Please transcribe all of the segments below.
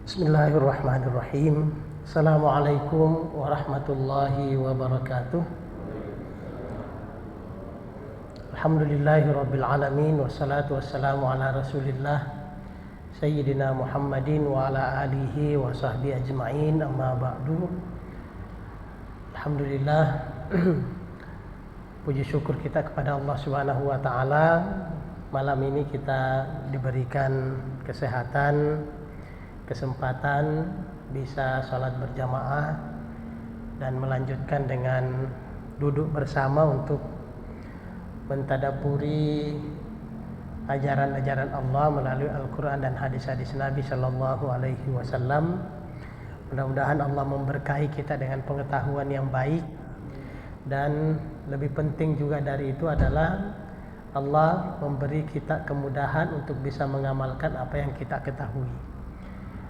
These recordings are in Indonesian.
Bismillahirrahmanirrahim. Assalamualaikum warahmatullahi wabarakatuh. Alhamdulillahirabbil alamin wassalatu wassalamu ala Rasulillah Sayyidina Muhammadin wa ala alihi wa sahbihi ajma'in, amma ba'du. Alhamdulillah, puji syukur kita kepada Allah Subhanahu wa taala. Malam ini kita diberikan kesehatan, kesempatan bisa salat berjamaah dan melanjutkan dengan duduk bersama untuk mentadabburi ajaran-ajaran Allah melalui Al-Quran dan hadis-hadis Nabi Sallallahu Alaihi Wasallam. Mudah-mudahan Allah memberkahi kita dengan pengetahuan yang baik, dan lebih penting juga dari itu adalah Allah memberi kita kemudahan untuk bisa mengamalkan apa yang kita ketahui.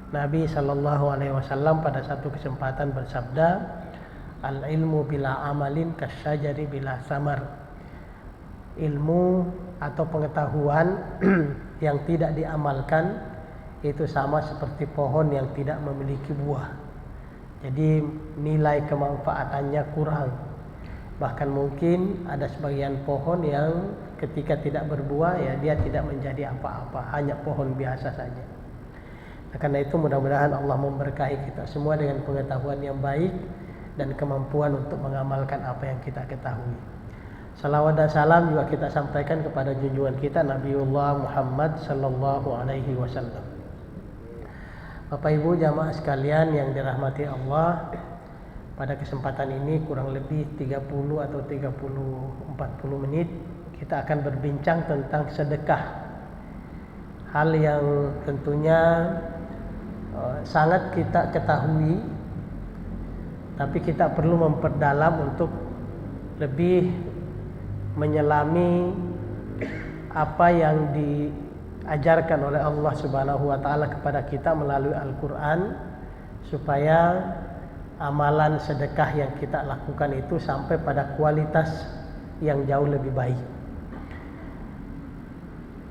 Nabi Sallallahu Alaihi Wasallam pada satu kesempatan bersabda, al-ilmu bila amalin kasyajari bila samar. Ilmu atau pengetahuan yang tidak diamalkan itu sama seperti pohon yang tidak memiliki buah. Jadi nilai kemanfaatannya kurang. Bahkan mungkin ada sebagian pohon yang ketika tidak berbuah, ya dia tidak menjadi apa-apa, hanya pohon biasa saja. Karena itu mudah-mudahan Allah memberkahi kita semua dengan pengetahuan yang baik dan kemampuan untuk mengamalkan apa yang kita ketahui. Salawat dan salam juga kita sampaikan kepada junjungan kita Nabiullah Muhammad sallallahu alaihi wasallam. Bapak Ibu jamaah sekalian yang dirahmati Allah, pada kesempatan ini kurang lebih 30 atau 40 menit kita akan berbincang tentang sedekah. Hal yang tentunya sangat kita ketahui, tapi kita perlu memperdalam untuk lebih menyelami apa yang diajarkan oleh Allah Subhanahu wa taala kepada kita melalui Al-Qur'an, supaya amalan sedekah yang kita lakukan itu sampai pada kualitas yang jauh lebih baik.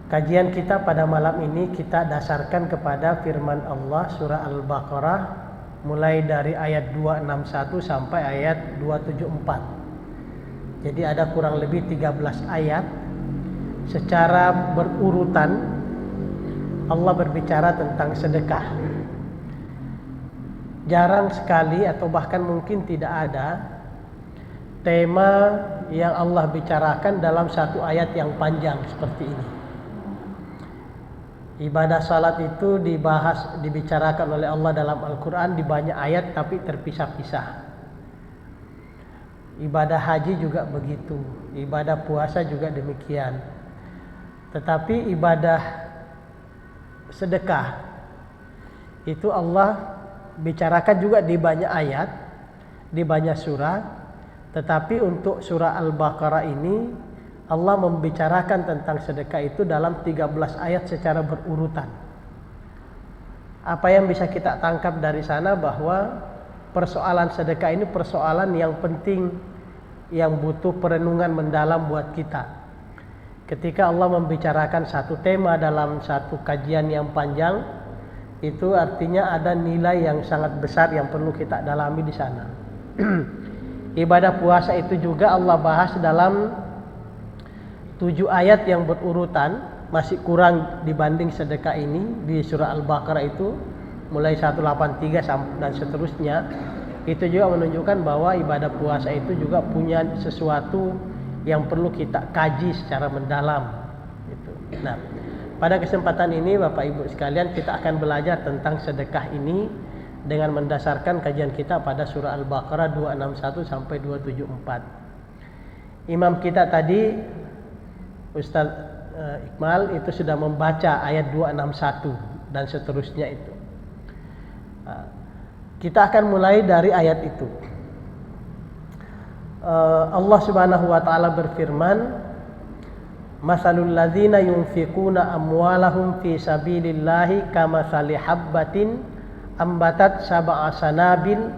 Kajian kita pada malam ini kita dasarkan kepada firman Allah surah Al-Baqarah mulai dari ayat 261 sampai ayat 274. Jadi ada kurang lebih 13 ayat. Secara berurutan Allah berbicara tentang sedekah. Jarang sekali atau bahkan mungkin tidak ada tema yang Allah bicarakan dalam satu ayat yang panjang seperti ini. Ibadah salat itu dibicarakan oleh Allah dalam Al-Quran di banyak ayat tapi terpisah-pisah. Ibadah haji juga begitu, ibadah puasa juga demikian. Tetapi ibadah sedekah itu Allah bicarakan juga di banyak ayat, di banyak surah. Tetapi untuk surah Al-Baqarah ini Allah membicarakan tentang sedekah itu dalam 13 ayat secara berurutan. Apa yang bisa kita tangkap dari sana bahwa persoalan sedekah ini persoalan yang penting, yang butuh perenungan mendalam buat kita. Ketika Allah membicarakan satu tema dalam satu kajian yang panjang, itu artinya ada nilai yang sangat besar yang perlu kita dalami di sana. Ibadah puasa itu juga Allah bahas dalam 7 ayat yang berurutan, masih kurang dibanding sedekah ini di surah Al-Baqarah itu mulai 183 dan seterusnya. Itu juga menunjukkan bahwa ibadah puasa itu juga punya sesuatu yang perlu kita kaji secara mendalam gitu. Nah, pada kesempatan ini Bapak Ibu sekalian kita akan belajar tentang sedekah ini dengan mendasarkan kajian kita pada surah Al-Baqarah 261 sampai 274. Imam kita tadi Ustaz Iqmal itu sudah membaca ayat 261 dan seterusnya itu. Kita akan mulai dari ayat itu. Allah Subhanahu wa taala berfirman, masalul ladzina yunfiquna amwalahum fi sabilillahi kamathali habbatin ambatat sab'a sanabil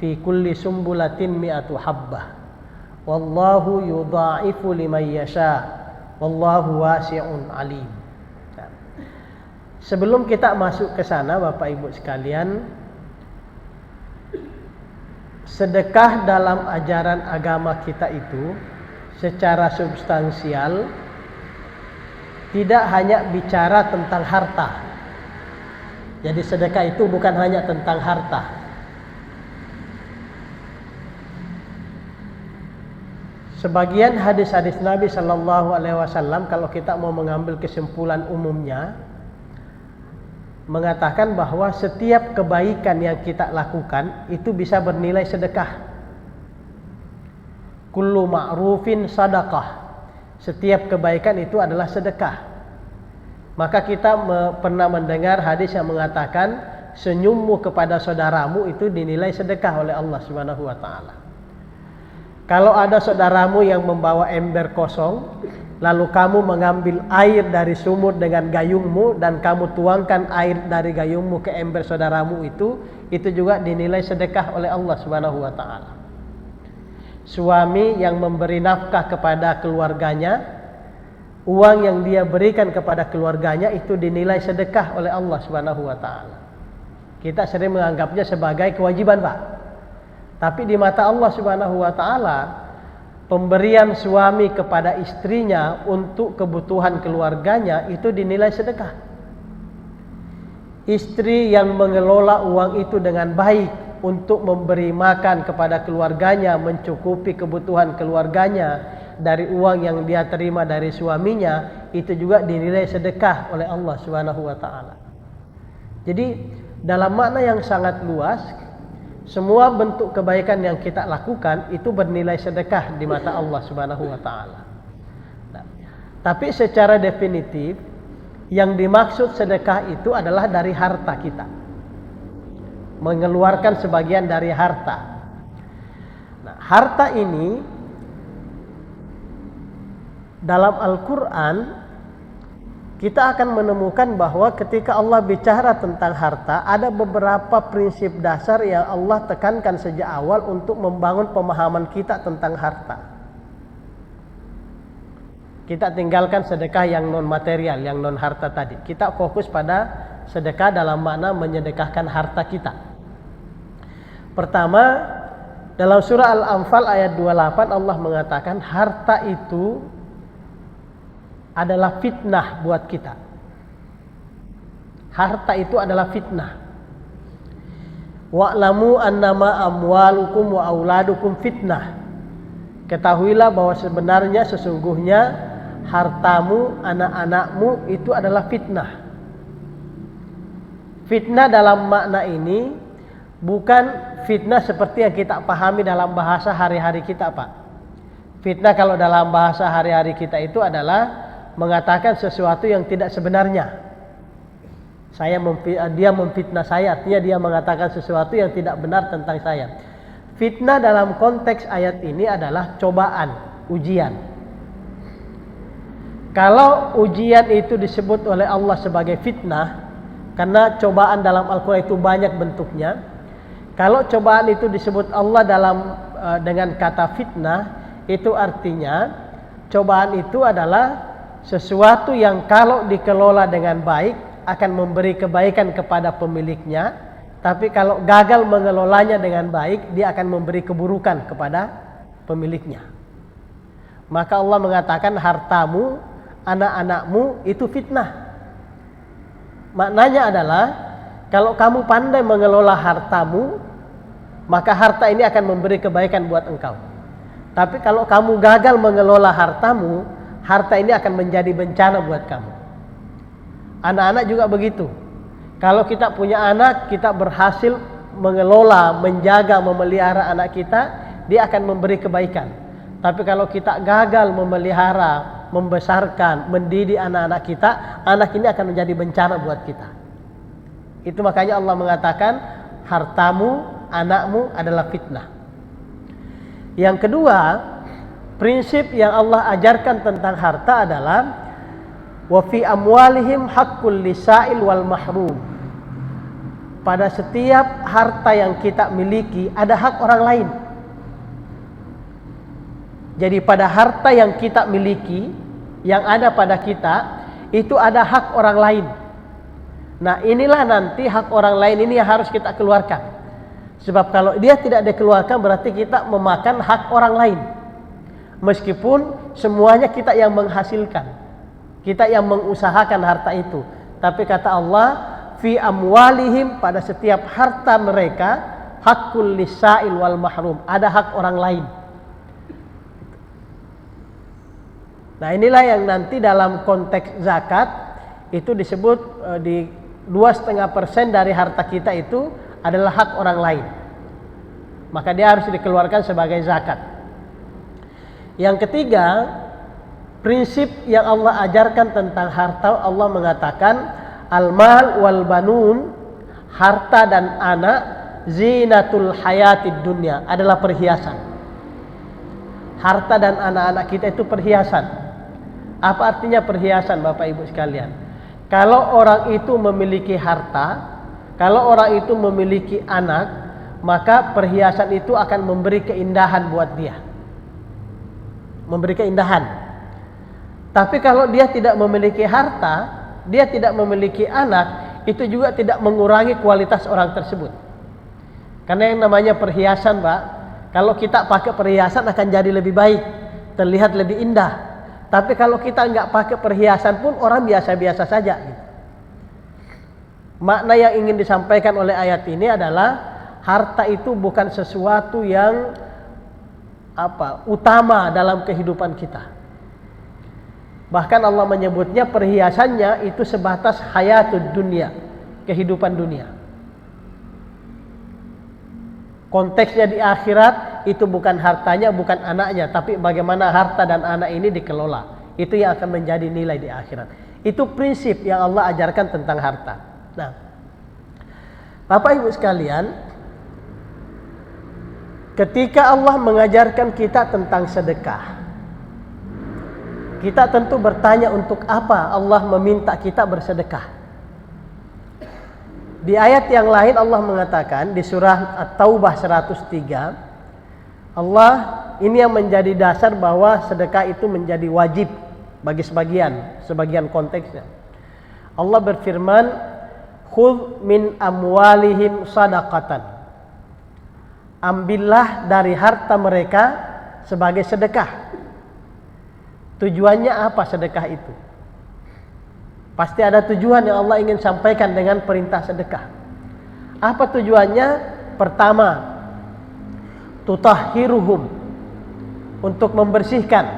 fi kulli sumbulatin mi'atu habbah wallahu yudha'ifu liman yasha wallahu wasi'un alim. Sebelum kita masuk ke sana, Bapak Ibu sekalian, sedekah dalam ajaran agama kita itu secara substansial tidak hanya bicara tentang harta. Jadi sedekah itu bukan hanya tentang harta. Sebagian hadis-hadis Nabi Shallallahu Alaihi Wasallam, kalau kita mau mengambil kesimpulan umumnya, mengatakan bahwa setiap kebaikan yang kita lakukan itu bisa bernilai sedekah. Kullu ma'rufin sadaqah. Setiap kebaikan itu adalah sedekah. Maka kita pernah mendengar hadis yang mengatakan senyummu kepada saudaramu itu dinilai sedekah oleh Allah Subhanahu wa taala. Kalau ada saudaramu yang membawa ember kosong, lalu kamu mengambil air dari sumur dengan gayungmu dan kamu tuangkan air dari gayungmu ke ember saudaramu itu juga dinilai sedekah oleh Allah Subhanahu wa taala. Suami yang memberi nafkah kepada keluarganya, uang yang dia berikan kepada keluarganya itu dinilai sedekah oleh Allah Subhanahu wa taala. Kita sering menganggapnya sebagai kewajiban, Pak. Tapi di mata Allah Subhanahu wa taala, pemberian suami kepada istrinya untuk kebutuhan keluarganya itu dinilai sedekah. Istri yang mengelola uang itu dengan baik untuk memberi makan kepada keluarganya, mencukupi kebutuhan keluarganya dari uang yang dia terima dari suaminya, itu juga dinilai sedekah oleh Allah Subhanahu wa taala. Jadi dalam makna yang sangat luas, semua bentuk kebaikan yang kita lakukan itu bernilai sedekah di mata Allah Subhanahu wa taala. Nah, tapi secara definitif yang dimaksud sedekah itu adalah dari harta kita. Mengeluarkan sebagian dari harta. Nah, harta ini dalam Al-Qur'an kita akan menemukan bahwa ketika Allah bicara tentang harta, ada beberapa prinsip dasar yang Allah tekankan sejak awal untuk membangun pemahaman kita tentang harta. Kita tinggalkan sedekah yang non material, yang non harta tadi. Kita fokus pada sedekah dalam makna menyedekahkan harta kita. Pertama, dalam surah Al-Anfal ayat 28 Allah mengatakan harta itu adalah fitnah buat kita. Harta itu adalah fitnah. Wa'lamu annama amwalukum wa auladukum fitnah. Ketahuilah bahwa sebenarnya sesungguhnya hartamu, anak-anakmu itu adalah fitnah. Fitnah dalam makna ini bukan fitnah seperti yang kita pahami dalam bahasa hari-hari kita, Pak. Fitnah kalau dalam bahasa hari-hari kita itu adalah mengatakan sesuatu yang tidak sebenarnya. Dia memfitnah saya, artinya dia mengatakan sesuatu yang tidak benar tentang saya. Fitnah dalam konteks ayat ini adalah cobaan, ujian. Kalau ujian itu disebut oleh Allah sebagai fitnah, karena cobaan dalam Al-Quran itu banyak bentuknya. Kalau cobaan itu disebut Allah dengan kata fitnah, itu artinya cobaan itu adalah sesuatu yang kalau dikelola dengan baik akan memberi kebaikan kepada pemiliknya, tapi kalau gagal mengelolanya dengan baik, dia akan memberi keburukan kepada pemiliknya. Maka Allah mengatakan hartamu, anak-anakmu itu fitnah. Maknanya adalah kalau kamu pandai mengelola hartamu, maka harta ini akan memberi kebaikan buat engkau. Tapi kalau kamu gagal mengelola hartamu, harta ini akan menjadi bencana buat kamu. Anak-anak juga begitu. Kalau kita punya anak, kita berhasil mengelola, menjaga, memelihara anak kita, dia akan memberi kebaikan. Tapi kalau kita gagal memelihara, membesarkan, mendidik anak-anak kita, anak ini akan menjadi bencana buat kita. Itu makanya Allah mengatakan hartamu, anakmu adalah fitnah. Yang kedua, prinsip yang Allah ajarkan tentang harta adalah wa fi amwalihim haqqul lisail wal mahrum. Pada setiap harta yang kita miliki ada hak orang lain. Jadi pada harta yang kita miliki, yang ada pada kita, itu ada hak orang lain. Nah inilah nanti hak orang lain ini yang harus kita keluarkan. Sebab kalau dia tidak dikeluarkan berarti kita memakan hak orang lain. Meskipun semuanya kita yang menghasilkan, kita yang mengusahakan harta itu. Tapi kata Allah, fi amwalihim, pada setiap harta mereka, hakul lisail wal mahrum, ada hak orang lain. Nah inilah yang nanti dalam konteks zakat itu disebut di 2,5% dari harta kita itu adalah hak orang lain. Maka dia harus dikeluarkan sebagai zakat. Yang ketiga, prinsip yang Allah ajarkan tentang harta, Allah mengatakan al-mal wal banun, harta dan anak, zinatul hayatid dunya, adalah perhiasan. Harta dan anak-anak kita itu perhiasan. Apa artinya perhiasan Bapak Ibu sekalian? Kalau orang itu memiliki harta, kalau orang itu memiliki anak, maka perhiasan itu akan memberi keindahan buat dia. Memberi keindahan. Tapi kalau dia tidak memiliki harta, dia tidak memiliki anak, itu juga tidak mengurangi kualitas orang tersebut. Karena yang namanya perhiasan, Pak, kalau kita pakai perhiasan akan jadi lebih baik, terlihat lebih indah. Tapi kalau kita nggak pakai perhiasan pun orang biasa-biasa saja. Makna yang ingin disampaikan oleh ayat ini adalah harta itu bukan sesuatu yang utama dalam kehidupan kita. Bahkan Allah menyebutnya perhiasannya itu sebatas hayatud dunia, kehidupan dunia. Konteksnya di akhirat itu bukan hartanya, bukan anaknya, tapi bagaimana harta dan anak ini dikelola. Itu yang akan menjadi nilai di akhirat. Itu prinsip yang Allah ajarkan tentang harta. Nah, Bapak Ibu sekalian, ketika Allah mengajarkan kita tentang sedekah, kita tentu bertanya untuk apa Allah meminta kita bersedekah. Di ayat yang lain Allah mengatakan di surah At-Taubah 103, Allah ini yang menjadi dasar bahwa sedekah itu menjadi wajib bagi sebagian konteksnya. Allah berfirman, khudh min amwalihim sadaqatan, ambillah dari harta mereka sebagai sedekah. Tujuannya apa sedekah itu? Pasti ada tujuan yang Allah ingin sampaikan dengan perintah sedekah. Apa tujuannya? Pertama, tutahhiruhum, untuk membersihkan.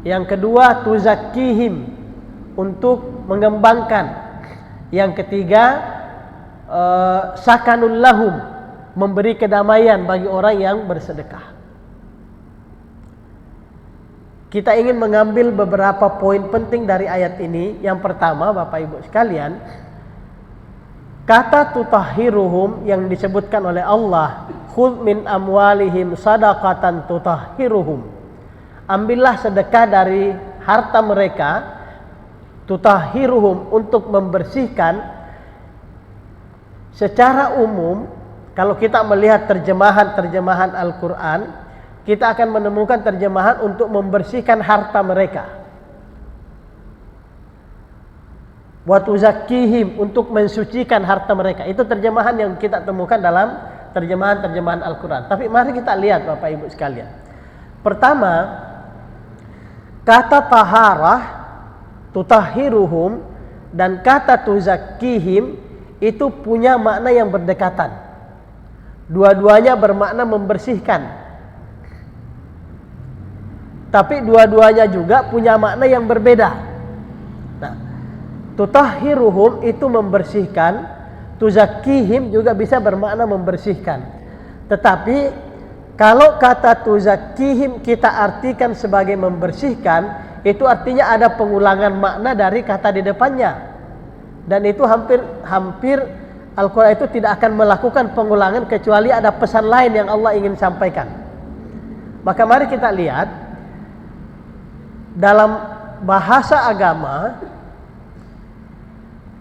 Yang kedua, tuzakkihim, untuk mengembangkan. Yang ketiga, sakanul lahum, memberi kedamaian bagi orang yang bersedekah. Kita ingin mengambil beberapa poin penting dari ayat ini. Yang pertama, Bapak Ibu sekalian, kata tutahhiruhum yang disebutkan oleh Allah, khudh min amwalihim sadaqatan tutahhiruhum, ambillah sedekah dari harta mereka, tutahhiruhum, untuk membersihkan. Secara umum, kalau kita melihat terjemahan Al-Quran, kita akan menemukan terjemahan untuk membersihkan harta mereka. Wa tuzakkihim, untuk mensucikan harta mereka. Itu terjemahan yang kita temukan dalam terjemahan Al-Quran. Tapi mari kita lihat Bapak Ibu sekalian. Pertama, kata taharah, tutahhiruhum, dan kata tuzakkihim itu punya makna yang berdekatan. Dua-duanya bermakna membersihkan. Tapi dua-duanya juga punya makna yang berbeda. Nah, tutahhiruhum itu membersihkan, tuzakkihim juga bisa bermakna membersihkan. Tetapi kalau kata tuzakkihim kita artikan sebagai membersihkan, itu artinya ada pengulangan makna dari kata di depannya. Dan itu hampir Al-Quran itu tidak akan melakukan pengulangan kecuali ada pesan lain yang Allah ingin sampaikan. Maka mari kita lihat, dalam bahasa agama,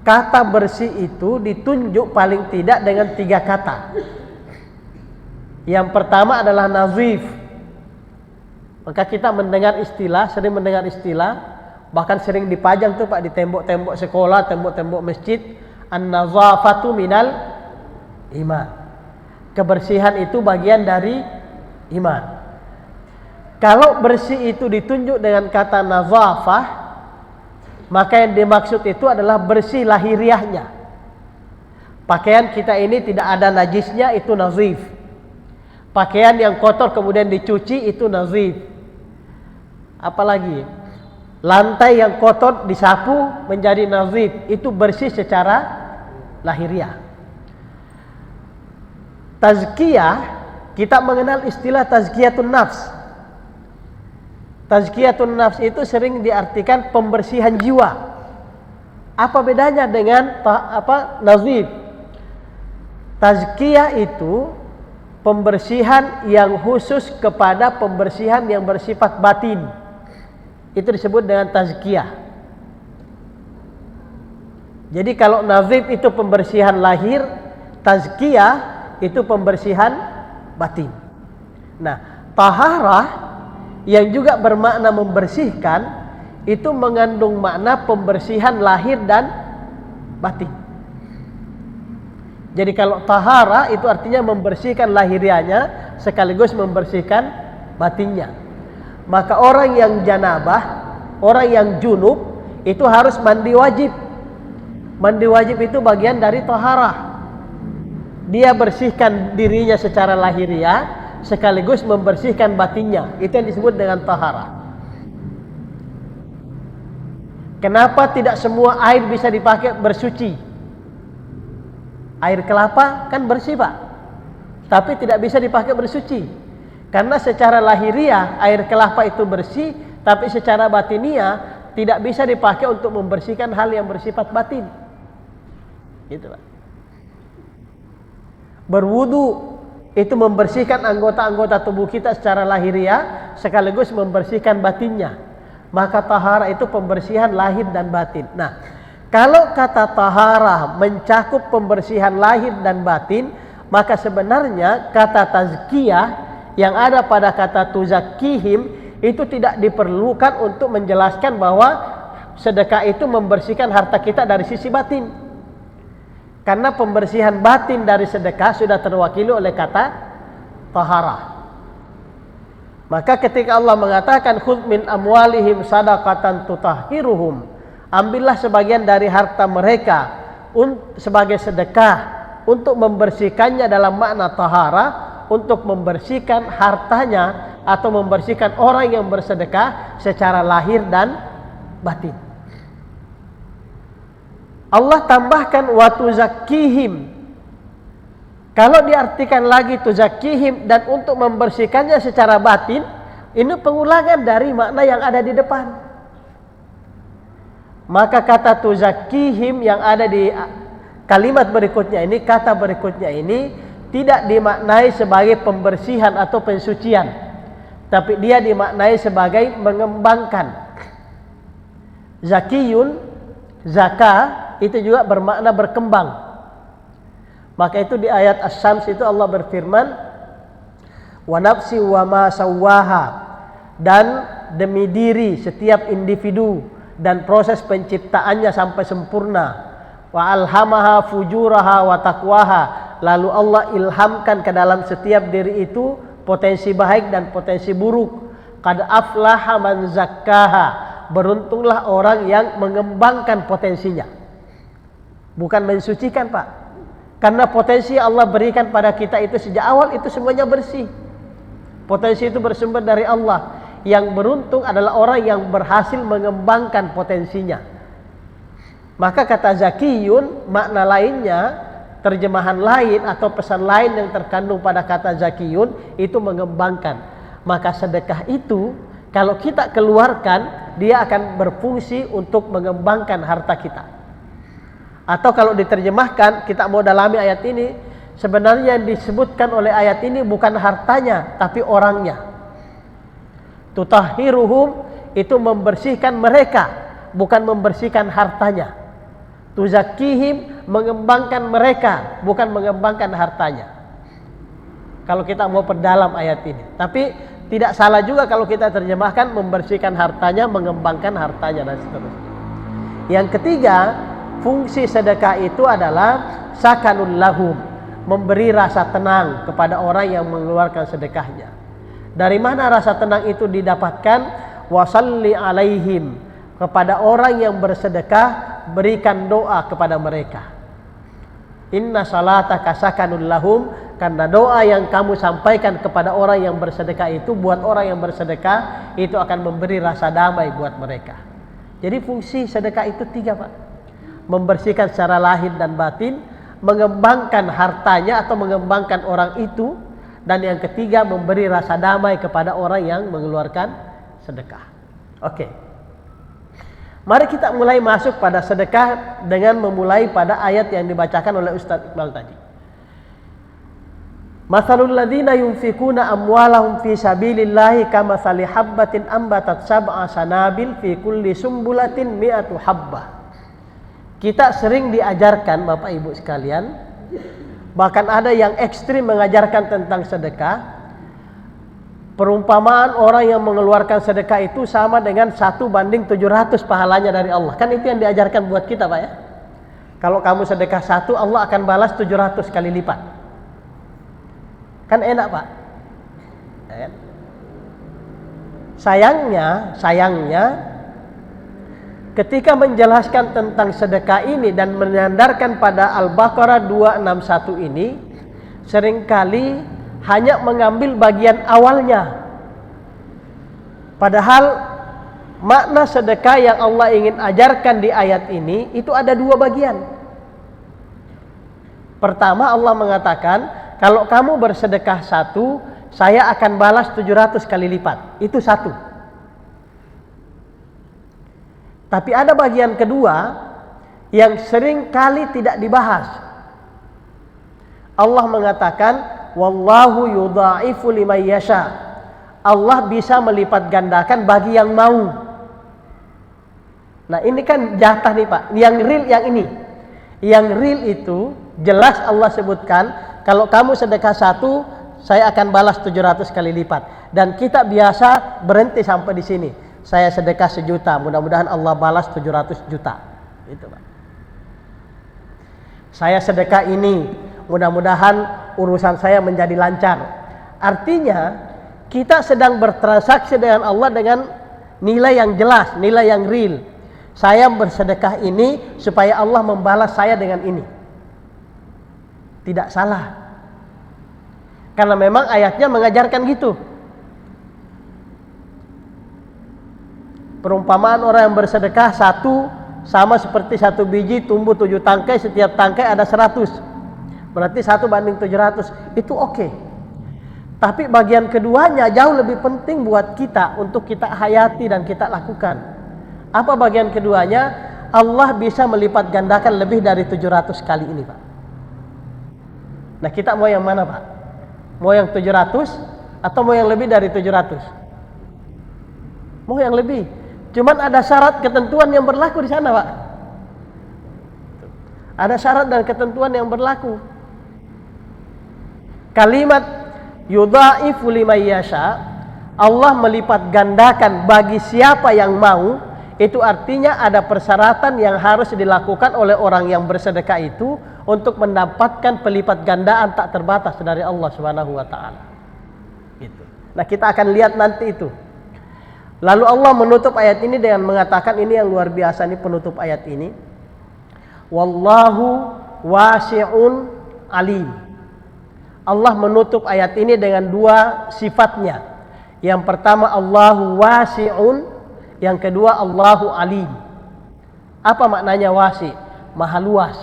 kata bersih itu ditunjuk paling tidak dengan 3 kata. Yang pertama adalah nazif. Maka kita sering mendengar istilah Bahkan sering dipajang tuh Pak di tembok-tembok sekolah, tembok-tembok masjid, an-nazafatu minal iman. Kebersihan itu bagian dari iman. Kalau bersih itu ditunjuk dengan kata nazafah, maka yang dimaksud itu adalah bersih lahiriahnya. Pakaian kita ini tidak ada najisnya, itu nazif. Pakaian yang kotor kemudian dicuci, itu nazif. Apalagi lantai yang kotor disapu menjadi nazif, itu bersih secara lahiriah. Tazkiyah, kita mengenal istilah tazkiyatun nafs. Tazkiyatun nafs itu sering diartikan pembersihan jiwa. Apa bedanya dengan nazif? Tazkiyah itu pembersihan yang khusus kepada pembersihan yang bersifat batin. Itu disebut dengan tazkiyah. Jadi kalau nazif itu pembersihan lahir, tazkiyah itu pembersihan batin. Nah, taharah yang juga bermakna membersihkan itu mengandung makna pembersihan lahir dan batin. Jadi kalau tahara itu artinya membersihkan lahiriahnya sekaligus membersihkan batinnya. Maka orang yang janabah, orang yang junub itu harus mandi wajib. Mandi wajib itu bagian dari taharah. Dia bersihkan dirinya secara lahiriah sekaligus membersihkan batinnya. Itu yang disebut dengan taharah. Kenapa tidak semua air bisa dipakai bersuci? Air kelapa kan bersih Pak, tapi tidak bisa dipakai bersuci. Karena secara lahiriah air kelapa itu bersih, tapi secara batiniah tidak bisa dipakai untuk membersihkan hal yang bersifat batin. Gitu Pak. Berwudu itu membersihkan anggota-anggota tubuh kita secara lahiriah sekaligus membersihkan batinnya. Maka taharah itu pembersihan lahir dan batin. Nah, kalau kata taharah mencakup pembersihan lahir dan batin, maka sebenarnya kata tazkiyah yang ada pada kata tuzakkihim itu tidak diperlukan untuk menjelaskan bahwa sedekah itu membersihkan harta kita dari sisi batin. Karena pembersihan batin dari sedekah sudah terwakili oleh kata taharah. Maka ketika Allah mengatakan khudh min amwalihim shadaqatan tutahhiruhum, ambillah sebagian dari harta mereka sebagai sedekah untuk membersihkannya dalam makna tahara, untuk membersihkan hartanya atau membersihkan orang yang bersedekah secara lahir dan batin. Allah tambahkan wa tuzakkihim. Kalau diartikan lagi tuzakkihim dan untuk membersihkannya secara batin, ini pengulangan dari makna yang ada di depan. Maka kata tuzakkihim yang ada di kalimat berikutnya ini, kata berikutnya ini tidak dimaknai sebagai pembersihan atau pensucian, tapi dia dimaknai sebagai mengembangkan. Zakiyun, zaka itu juga bermakna berkembang. Maka itu di ayat Asy-Syams itu Allah berfirman, wa nafsi wa ma sawwaha, dan demi diri setiap individu dan proses penciptaannya sampai sempurna, wa alhamaha fujuraha wa taqwaha, lalu Allah ilhamkan ke dalam setiap diri itu potensi baik dan potensi buruk. Qad aflaha man zakkaha, beruntunglah orang yang mengembangkan potensinya, bukan mensucikan Pak. Karena potensi Allah berikan pada kita itu sejak awal itu semuanya bersih. Potensi itu bersumber dari Allah. Yang beruntung adalah orang yang berhasil mengembangkan potensinya. Maka kata zakiyun, makna lainnya, terjemahan lain atau pesan lain yang terkandung pada kata zakiyun itu mengembangkan. Maka sedekah itu kalau kita keluarkan, dia akan berfungsi untuk mengembangkan harta kita. Atau kalau diterjemahkan, kita mau dalami ayat ini, sebenarnya yang disebutkan oleh ayat ini bukan hartanya, tapi orangnya. Tutahhiruhum itu membersihkan mereka, bukan membersihkan hartanya. Tuzakkihim mengembangkan mereka, bukan mengembangkan hartanya. Kalau kita mau perdalam ayat ini. Tapi Tidak salah juga kalau kita terjemahkan membersihkan hartanya, mengembangkan hartanya dan seterusnya. Yang ketiga, fungsi sedekah itu adalah sakanul lahum, memberi rasa tenang kepada orang yang mengeluarkan sedekahnya. Dari mana rasa tenang itu didapatkan? Wasalli alaihim, kepada orang yang bersedekah berikan doa kepada mereka. Inna salataka sakanul lahum, karena doa yang kamu sampaikan kepada orang yang bersedekah itu, buat orang yang bersedekah itu akan memberi rasa damai buat mereka. Jadi fungsi sedekah itu 3, Pak. Membersihkan secara lahir dan batin, mengembangkan hartanya atau mengembangkan orang itu, dan yang ketiga memberi rasa damai kepada orang yang mengeluarkan sedekah. Oke. Mari kita mulai masuk pada sedekah dengan memulai pada ayat yang dibacakan oleh Ustaz Iqbal tadi. Mathalul ladzina yunfikuna amwalahum fi sabilillahi kamathali habbatin ambatat sab'a sanabil fi kulli sumbulatin mi'atu habbah. Kita sering diajarkan Bapak Ibu sekalian, bahkan ada yang ekstrim mengajarkan tentang sedekah. Perumpamaan orang yang mengeluarkan sedekah itu sama dengan 1:700 pahalanya dari Allah. Kan itu yang diajarkan buat kita, Pak ya. Kalau kamu sedekah 1, Allah akan balas 700 kali lipat. Kan enak, Pak. Sayangnya ketika menjelaskan tentang sedekah ini dan menyandarkan pada Al-Baqarah 261 ini, seringkali hanya mengambil bagian awalnya. Padahal makna sedekah yang Allah ingin ajarkan di ayat ini itu ada 2 bagian. Pertama, Allah mengatakan, kalau kamu bersedekah 1, saya akan balas 700 kali lipat. Itu 1. Tapi ada bagian kedua yang sering kali tidak dibahas. Allah mengatakan, wallahu yudha'ifu liman yasha. Allah bisa melipat gandakan bagi yang mau. Nah, ini kan jatah nih, Pak. Yang real yang ini. Yang real itu jelas Allah sebutkan, kalau kamu sedekah 1, saya akan balas 700 kali lipat. Dan kita biasa berhenti sampai di sini. Saya sedekah 1 juta, mudah-mudahan Allah balas 700 juta. Itu, Pak. Saya sedekah ini, mudah-mudahan urusan saya menjadi lancar. Artinya, kita sedang bertransaksi dengan Allah dengan nilai yang jelas, nilai yang real. Saya bersedekah ini supaya Allah membalas saya dengan ini. Tidak salah. Karena memang ayatnya mengajarkan gitu. Perumpamaan orang yang bersedekah 1 sama seperti 1 biji tumbuh 7 tangkai, setiap tangkai ada 100. Berarti 1:700. Itu oke. Tapi bagian keduanya jauh lebih penting buat kita untuk kita hayati dan kita lakukan. Apa bagian keduanya? Allah bisa melipat gandakan lebih dari 700 kali ini, Pak. Nah, kita mau yang mana, Pak? Mau yang 700 atau mau yang lebih dari 700? Mau yang lebih. Cuman ada syarat ketentuan yang berlaku di sana, Pak. Ada syarat dan ketentuan yang berlaku. Kalimat yudha'ifu liman yasha, Allah melipat gandakan bagi siapa yang mau, itu artinya ada persyaratan yang harus dilakukan oleh orang yang bersedekah itu untuk mendapatkan pelipat gandaan tak terbatas dari Allah Subhanahu wa taala. Gitu. Nah, kita akan lihat nanti itu. Lalu Allah menutup ayat ini dengan mengatakan, ini yang luar biasa nih penutup ayat ini. Wallahu wasi'un alim. Allah menutup ayat ini dengan 2 sifatnya. Yang pertama Allahu wasi'un, yang kedua Allahu alim. Apa maknanya wasi'? Maha luas.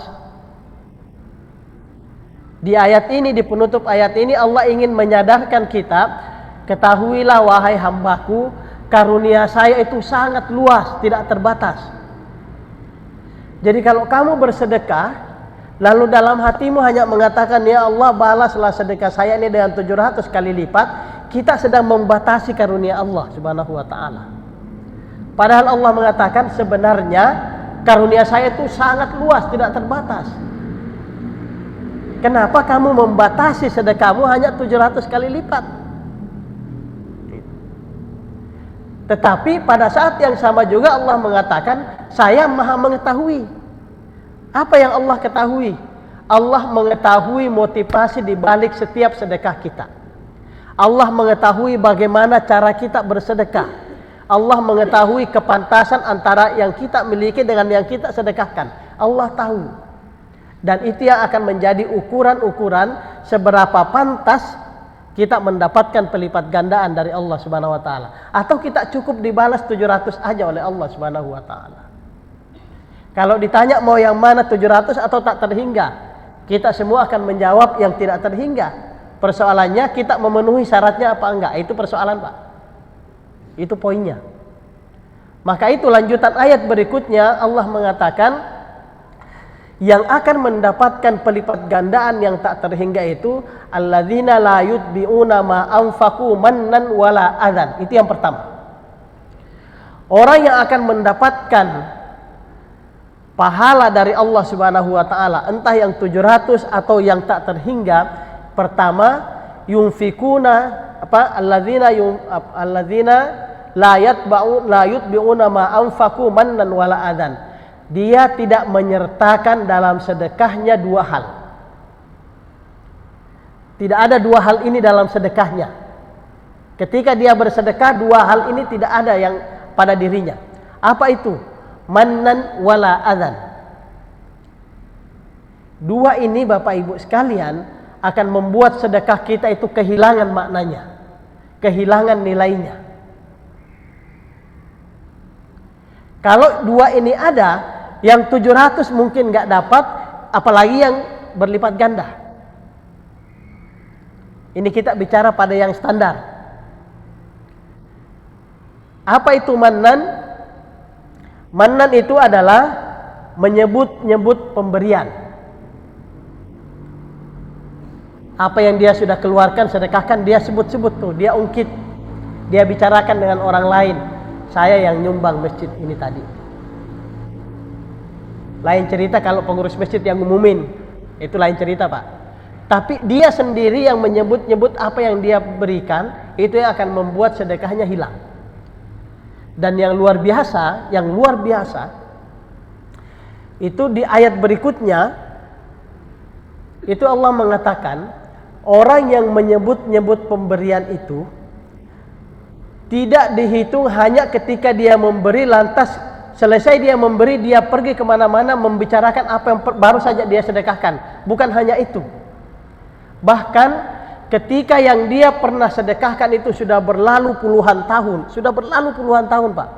Di ayat ini, di penutup ayat ini Allah ingin menyadarkan kita, ketahuilah wahai hambaku, karunia saya itu sangat luas, tidak terbatas. Jadi kalau kamu bersedekah, lalu dalam hatimu hanya mengatakan, ya Allah balaslah sedekah saya ini dengan 700 kali lipat, kita sedang membatasi karunia Allah Subhanahu wa taala. Padahal Allah mengatakan sebenarnya karunia saya itu sangat luas, tidak terbatas. Kenapa kamu membatasi sedekahmu hanya 700 kali lipat? Tetapi pada saat yang sama juga Allah mengatakan, saya maha mengetahui. Apa yang Allah ketahui? Allah mengetahui motivasi di balik setiap sedekah kita. Allah mengetahui bagaimana cara kita bersedekah. Allah mengetahui kepantasan antara yang kita miliki dengan yang kita sedekahkan. Allah tahu. Dan itu yang akan menjadi ukuran-ukuran seberapa pantas kita mendapatkan pelipat gandaan dari Allah Subhanahu wa taala, atau kita cukup dibalas 700 aja oleh Allah Subhanahu wa taala. Kalau ditanya mau yang mana, 700 atau tak terhingga, kita semua akan menjawab yang tidak terhingga. Persoalannya kita memenuhi syaratnya apa enggak, itu persoalan, Pak. Itu poinnya. Maka itu lanjutan ayat berikutnya Allah mengatakan, yang akan mendapatkan pelipat gandaan yang tak terhingga itu alladzina la yutbi'una ma anfaqu mannan wala adzan. Itu yang pertama. Orang yang akan mendapatkan pahala dari Allah Subhanahu wa taala, entah yang 700 atau yang tak terhingga, pertama yunfikuna alladzina la yutbi'una ma anfaqu mannan wala adzan. Dia tidak menyertakan dalam sedekahnya dua hal. Tidak ada dua hal ini dalam sedekahnya. Ketika dia bersedekah, dua hal ini tidak ada yang pada dirinya. Apa itu? Mannan wala adzan. Dua ini Bapak Ibu sekalian akan membuat sedekah kita itu kehilangan maknanya, kehilangan nilainya. Kalau dua ini ada, yang 700 mungkin nggak dapat, apalagi yang berlipat ganda. Ini kita bicara pada yang standar. Apa itu mannan? Mannan itu adalah menyebut-nyebut pemberian. Apa yang dia sudah keluarkan, sedekahkan, dia sebut-sebut tuh, dia ungkit. Dia bicarakan dengan orang lain, saya yang nyumbang masjid ini tadi. Lain cerita kalau pengurus masjid yang ngumumin, itu lain cerita, Pak. Tapi dia sendiri yang menyebut-nyebut apa yang dia berikan, itu yang akan membuat sedekahnya hilang. Dan yang luar biasa, itu di ayat berikutnya, itu Allah mengatakan, orang yang menyebut-nyebut pemberian itu tidak dihitung hanya ketika dia memberi, lantas selesai dia memberi, dia pergi kemana-mana membicarakan apa yang baru saja dia sedekahkan. Bukan hanya itu. Bahkan ketika yang dia pernah sedekahkan itu sudah berlalu puluhan tahun. Sudah berlalu puluhan tahun, Pak.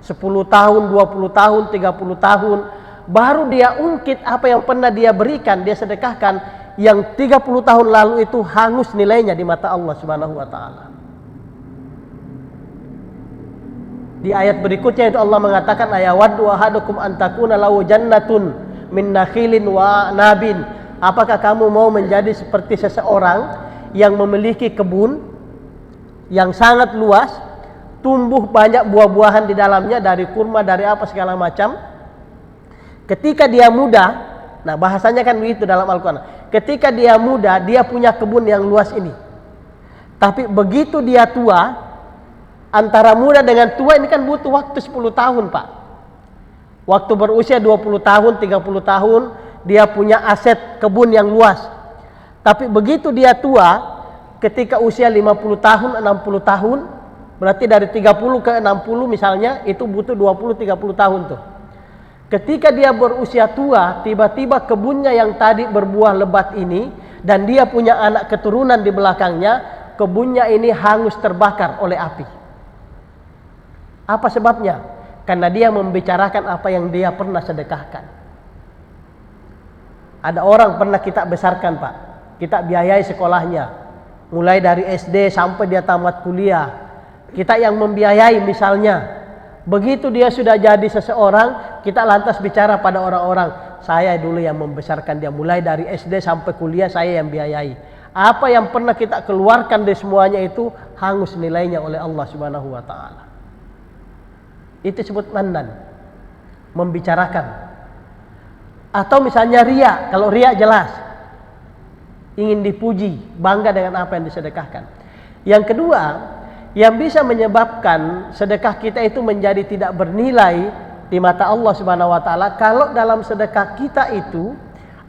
10 tahun, 20 tahun, 30 tahun. Baru dia ungkit apa yang pernah dia berikan, dia sedekahkan. Yang 30 tahun lalu itu hangus nilainya di mata Allah Subhanahu wa ta'ala. Di ayat berikutnya itu Allah mengatakan, ayawaddu ahadukum antakuna lahu jannatun min nakhilin wa nabin. Apakah kamu mau menjadi seperti seseorang yang memiliki kebun yang sangat luas, tumbuh banyak buah-buahan di dalamnya, dari kurma, dari apa segala macam. Ketika dia muda, nah bahasanya kan begitu dalam Al-Quran. Ketika dia muda, dia punya kebun yang luas ini. Tapi begitu dia tua, antara muda dengan tua ini kan butuh waktu 10 tahun, Pak. Waktu berusia 20 tahun, 30 tahun, dia punya aset kebun yang luas. Tapi begitu dia tua, ketika usia 50 tahun, 60 tahun, berarti dari 30 ke 60 misalnya, itu butuh 20-30 tahun tuh. Ketika dia berusia tua, tiba-tiba kebunnya yang tadi berbuah lebat ini, dan dia punya anak keturunan di belakangnya, kebunnya ini hangus terbakar oleh api. Apa sebabnya? Karena dia membicarakan apa yang dia pernah sedekahkan. Ada orang pernah kita besarkan, Pak. Kita biayai sekolahnya. Mulai dari SD sampai dia tamat kuliah. Kita yang membiayai misalnya. Begitu dia sudah jadi seseorang, kita lantas bicara pada orang-orang, saya dulu yang membesarkan dia. Mulai dari SD sampai kuliah saya yang biayai. Apa yang pernah kita keluarkan dari semuanya itu hangus nilainya oleh Allah Subhanahu wa ta'ala. Itu disebut mannan, membicarakan. Atau misalnya riya. Kalau riya jelas ingin dipuji, bangga dengan apa yang disedekahkan. Yang kedua, yang bisa menyebabkan sedekah kita itu menjadi tidak bernilai di mata Allah Subhanahu wa taala kalau dalam sedekah kita itu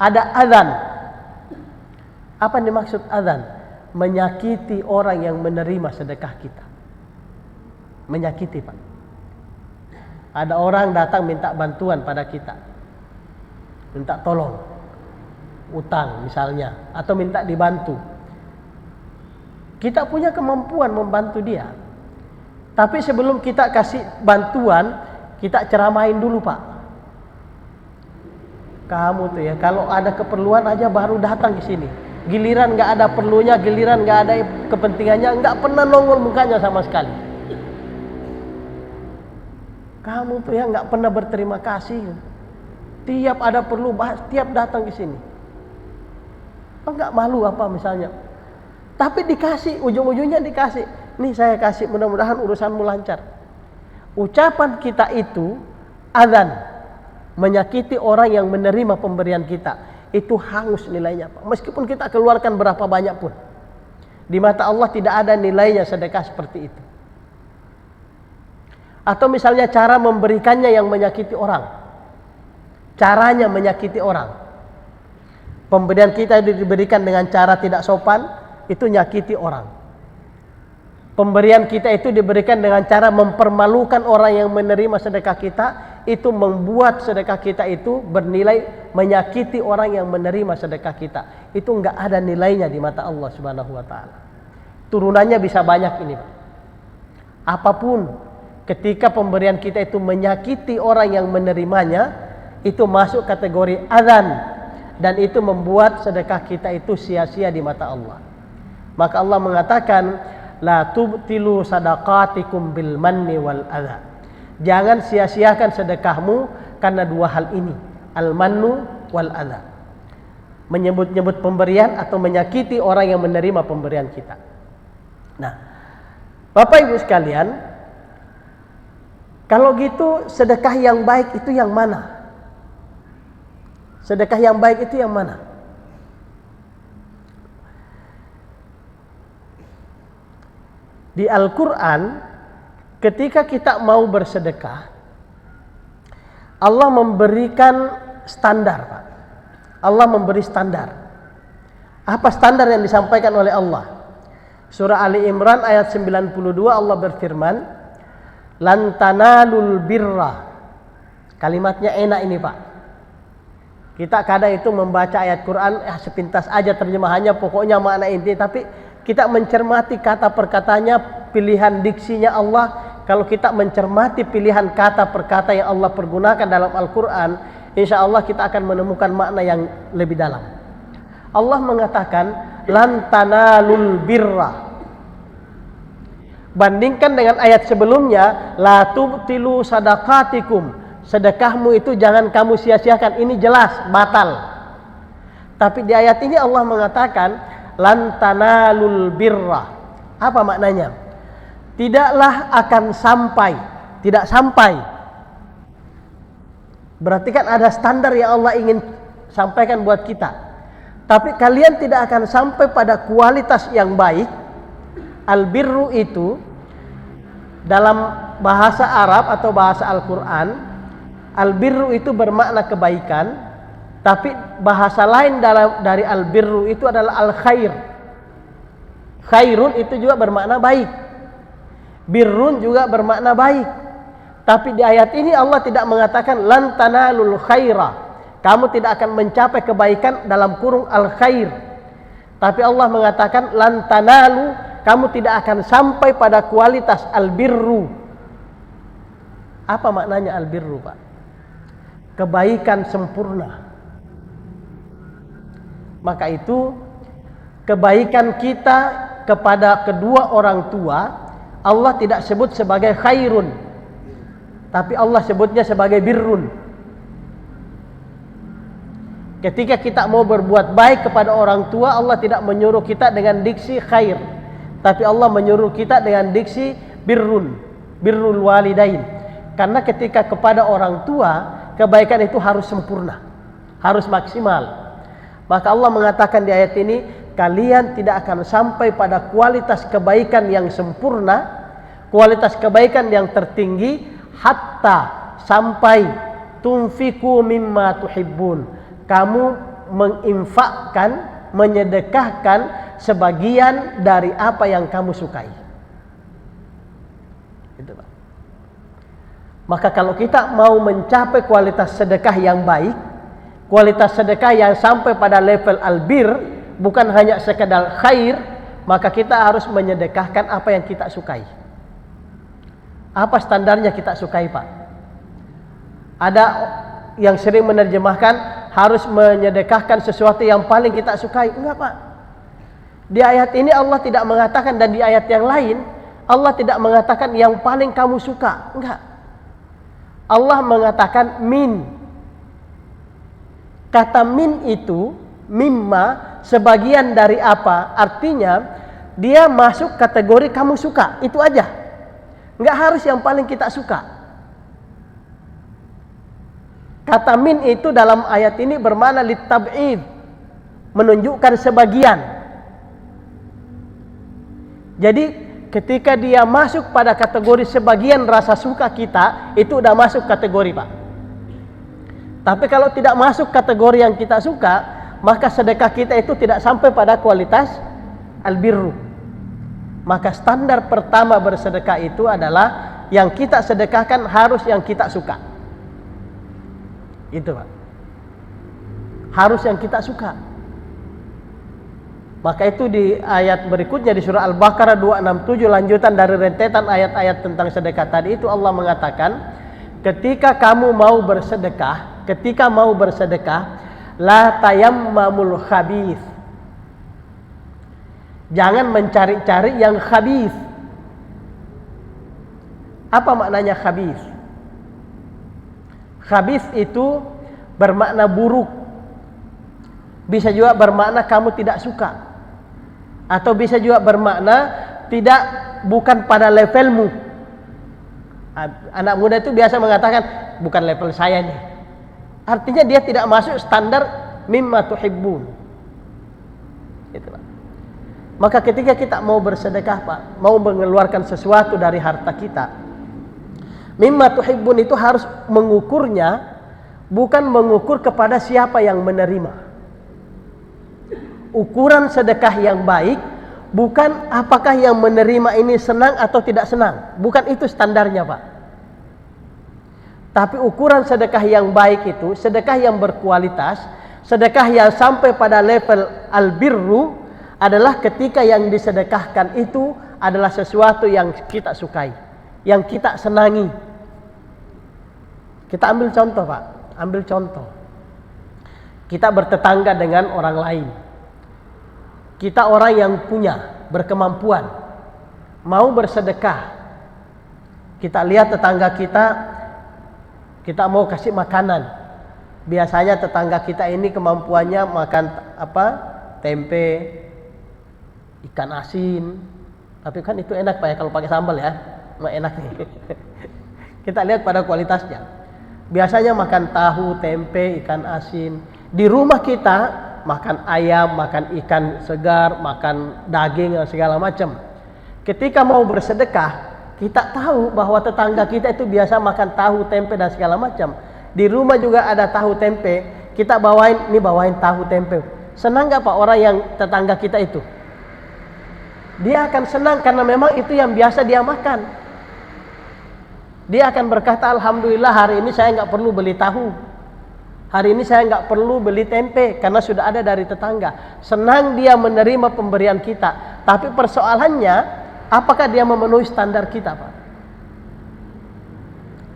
ada azan. Apa yang dimaksud azan? Menyakiti orang yang menerima sedekah kita. Menyakiti, Pak. Ada orang datang minta bantuan pada kita. Minta tolong. Utang misalnya atau minta dibantu. Kita punya kemampuan membantu dia. Tapi sebelum kita kasih bantuan, kita ceramain dulu, Pak. Kamu tuh ya, kalau ada keperluan aja baru datang ke sini. Giliran nggak ada perlunya, giliran nggak ada kepentingannya, nggak pernah nongol mukanya sama sekali. Kamu tuh ya nggak pernah berterima kasih. Tiap ada perlu, tiap datang ke sini. Nggak malu apa misalnya. Tapi dikasih, ujung-ujungnya dikasih. Nih saya kasih, mudah-mudahan urusanmu lancar. Ucapan kita itu azan, menyakiti orang yang menerima pemberian kita. Itu hangus nilainya, Pak. Meskipun kita keluarkan berapa banyak pun. Di mata Allah tidak ada nilainya sedekah seperti itu. Atau misalnya cara memberikannya yang menyakiti orang. Caranya menyakiti orang. Pemberian kita diberikan dengan cara tidak sopan, itu nyakiti orang. Pemberian kita itu diberikan dengan cara mempermalukan orang yang menerima sedekah kita, itu membuat sedekah kita itu bernilai menyakiti orang yang menerima sedekah kita. Itu enggak ada nilainya di mata Allah Subhanahu wa taala. Turunannya bisa banyak ini, Pak. Apapun ketika pemberian kita itu menyakiti orang yang menerimanya, itu masuk kategori azan, dan itu membuat sedekah kita itu sia-sia di mata Allah. Maka Allah mengatakan, la tubtilu sadaqatikum bil manni wal adha. Jangan sia-siakan sedekahmu karena dua hal ini, al mannu wal adha. Menyebut-nyebut pemberian atau menyakiti orang yang menerima pemberian kita. Nah, Bapak Ibu sekalian, kalau gitu sedekah yang baik itu yang mana? Sedekah yang baik itu yang mana? Di Al-Quran, ketika kita mau bersedekah, Allah memberikan standar, Pak. Allah memberi standar. Apa standar yang disampaikan oleh Allah? Surah Ali Imran ayat 92 Allah berfirman, lan tanalul birra. Kalimatnya enak ini, Pak. Kita kadang itu membaca ayat Quran sepintas aja terjemahannya, pokoknya makna inti, tapi kita mencermati kata perkatanya, pilihan diksinya Allah. Kalau kita mencermati pilihan kata per kata yang Allah pergunakan dalam Al-Quran, insya Allah kita akan menemukan makna yang lebih dalam. Allah mengatakan, lan tanalul birra. Bandingkan dengan ayat sebelumnya, la tubtilu sadaqatikum. Sedekahmu itu jangan kamu sia-siakan. Ini jelas batal. Tapi di ayat ini Allah mengatakan, lan tanalul birra. Apa maknanya? Tidaklah akan sampai, tidak sampai. Berarti kan ada standar yang Allah ingin sampaikan buat kita. Tapi kalian tidak akan sampai pada kualitas yang baik. Al-birru itu dalam bahasa Arab atau bahasa Al-Quran, al-birru itu bermakna kebaikan. Tapi bahasa lain dari al-birru itu adalah al-khair. Khairun itu juga bermakna baik. Birrun juga bermakna baik. Tapi di ayat ini Allah tidak mengatakan lan tanalul khaira. Kamu tidak akan mencapai kebaikan dalam kurung al-khair. Tapi Allah mengatakan lan tanalu, kamu tidak akan sampai pada kualitas al-birru. Apa maknanya al-birru, Pak? Kebaikan sempurna. Maka itu kebaikan kita kepada kedua orang tua Allah tidak sebut sebagai khairun, tapi Allah sebutnya sebagai birrun. Ketika kita mau berbuat baik kepada orang tua, Allah tidak menyuruh kita dengan diksi khair, tapi Allah menyuruh kita dengan diksi birrun, birrul walidain. Karena ketika kepada orang tua, kebaikan itu harus sempurna, harus maksimal. Maka Allah mengatakan di ayat ini, kalian tidak akan sampai pada kualitas kebaikan yang sempurna kualitas kebaikan yang tertinggi, hatta sampai tunfiku mimma tuhibbun, kamu menginfakkan, menyedekahkan sebagian dari apa yang kamu sukai. Itu, Pak. Maka kalau kita mau mencapai kualitas sedekah yang baik, kualitas sedekah yang sampai pada level albir, bukan hanya sekedar khair, maka kita harus menyedekahkan apa yang kita sukai. Apa standarnya kita sukai, Pak? Ada yang sering menerjemahkan harus menyedekahkan sesuatu yang paling kita sukai. Enggak, Pak. Di ayat ini Allah tidak mengatakan, dan di ayat yang lain Allah tidak mengatakan yang paling kamu suka. Enggak. Allah mengatakan min. Kata min itu, mimma, sebagian dari apa, artinya dia masuk kategori kamu suka, itu aja. Enggak harus yang paling kita suka. Kata min itu dalam ayat ini bermakna litab'id, menunjukkan sebagian. Jadi ketika dia masuk pada kategori sebagian rasa suka kita, itu udah masuk kategori, Pak. Tapi kalau tidak masuk kategori yang kita suka, maka sedekah kita itu tidak sampai pada kualitas albirru. Maka standar pertama bersedekah itu adalah yang kita sedekahkan harus yang kita suka. Itu, Pak. Harus yang kita suka. Maka itu di ayat berikutnya di surah Al-Baqarah 267, lanjutan dari rentetan ayat-ayat tentang sedekah tadi, itu Allah mengatakan, ketika mau bersedekah, la tayammamul khabith. Jangan mencari-cari yang khabith. Apa maknanya khabith? Khabith itu bermakna buruk. Bisa juga bermakna kamu tidak suka. Atau bisa juga bermakna bukan pada levelmu. Anak muda itu biasa mengatakan bukan level saya nih. Artinya dia tidak masuk standar mimma tuhibbun. Itu, Pak. Maka ketika kita mau bersedekah, Pak, mau mengeluarkan sesuatu dari harta kita, mimma tuhibbun itu harus mengukurnya bukan mengukur kepada siapa yang menerima. Ukuran sedekah yang baik bukan apakah yang menerima ini senang atau tidak senang. Bukan itu standarnya, Pak. Tapi ukuran sedekah yang baik itu, sedekah yang berkualitas, sedekah yang sampai pada level albirru, adalah ketika yang disedekahkan itu adalah sesuatu yang kita sukai, yang kita senangi. Kita ambil contoh, Pak. Ambil contoh. Kita bertetangga dengan orang lain. Kita orang yang punya, berkemampuan, mau bersedekah. Kita lihat tetangga kita mau kasih makanan. Biasanya tetangga kita ini kemampuannya makan apa? Tempe, ikan asin. Tapi kan itu enak, Pak, ya, kalau pakai sambal ya. Enak nih. Kita lihat pada kualitasnya. Biasanya makan tahu, tempe, ikan asin. Di rumah kita makan ayam, makan ikan segar, makan daging dan segala macam. Ketika mau bersedekah, kita tahu bahwa tetangga kita itu biasa makan tahu, tempe dan segala macam. Di rumah juga ada tahu tempe, kita bawain tahu tempe. Senang nggak, Pak, orang yang tetangga kita itu? Dia akan senang karena memang itu yang biasa dia makan. Dia akan berkata, alhamdulillah hari ini saya nggak perlu beli tahu. Hari ini saya nggak perlu beli tempe karena sudah ada dari tetangga. Senang dia menerima pemberian kita. Tapi persoalannya, apakah dia memenuhi standar kita, Pak?